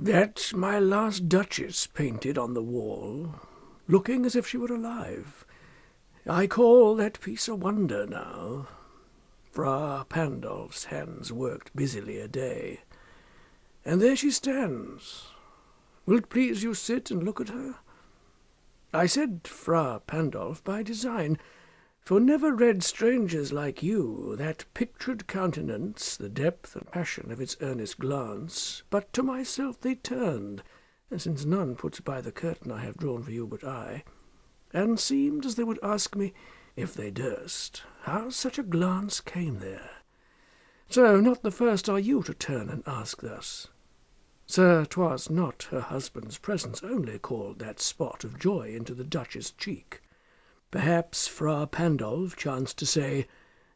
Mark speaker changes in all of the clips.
Speaker 1: That my Last Duchess painted on the wall, looking as if she were alive. I call that piece a wonder now. Fra Pandolf's hands worked busily a day. And there she stands. Will't please you sit and look at her? I said Fra Pandolf by design, for never read strangers like you that pictured countenance, the depth and passion of its earnest glance, but to myself they turned, since none puts by the curtain I have drawn for you but I, and seemed as they would ask me, if they durst, how such a glance came there. So not the first are you to turn and ask thus. Sir, 'twas not her husband's presence only called that spot of joy into the Duchess' cheek. Perhaps Fra Pandolf chanced to say,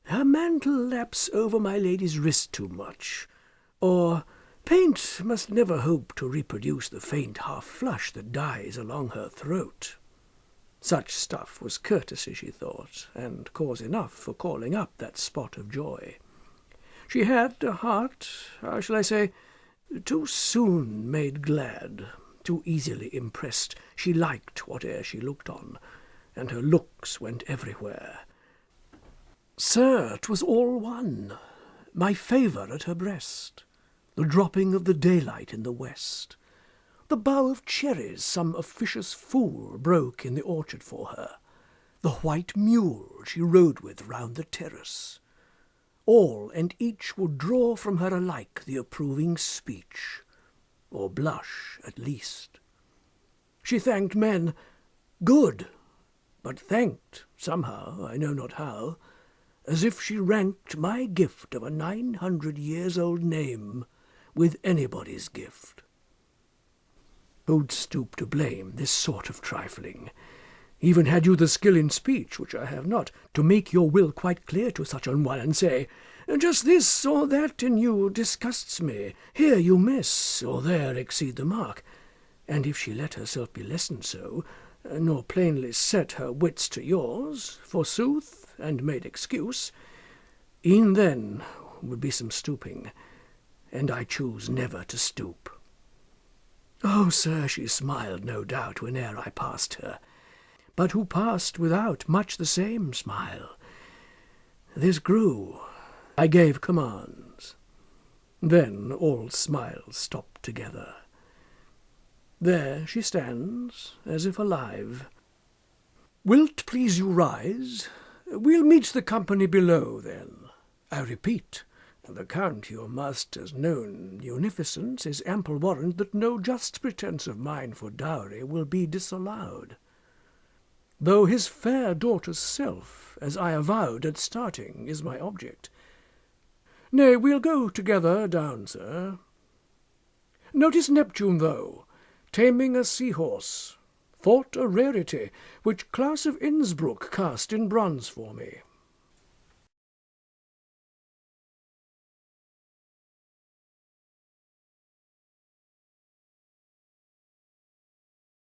Speaker 1: "Her mantle laps over my lady's wrist too much," or "Paint must never hope to reproduce the faint half-flush that dies along her throat." Such stuff was courtesy, she thought, and cause enough for calling up that spot of joy. She had a heart, how shall I say, too soon made glad, too easily impressed. She liked whate'er she looked on, and her looks went everywhere. Sir, 'twas all one, my favour at her breast, the dropping of the daylight in the west, the bough of cherries some officious fool broke in the orchard for her, the white mule she rode with round the terrace. All and each would draw from her alike the approving speech, or blush at least. She thanked men, good, but thanked, somehow, I know not how, as if she ranked my gift of a 900-years-old name with anybody's gift. Who'd stoop to blame this sort of trifling? Even had you the skill in speech, which I have not, to make your will quite clear to such an one, and say, "Just this or that in you disgusts me. Here you miss, or there exceed the mark," and if she let herself be lessoned so, nor plainly set her wits to yours, forsooth, and made excuse, e'en then would be some stooping, and I choose never to stoop. Oh, sir, she smiled, no doubt, whene'er I passed her, but who passed without much the same smile? This grew. I gave commands. Then all smiles stopped together. There she stands, as if alive. "Will't please you rise? We'll meet the company below, then. I repeat, the Count your master's known munificence is ample warrant that no just pretence of mine for dowry will be disallowed. Though his fair daughter's self, as I avowed at starting, is my object. Nay, we'll go together down, sir. Notice Neptune, though, taming a sea-horse, thought a rarity, which Claus of Innsbruck cast in bronze for me.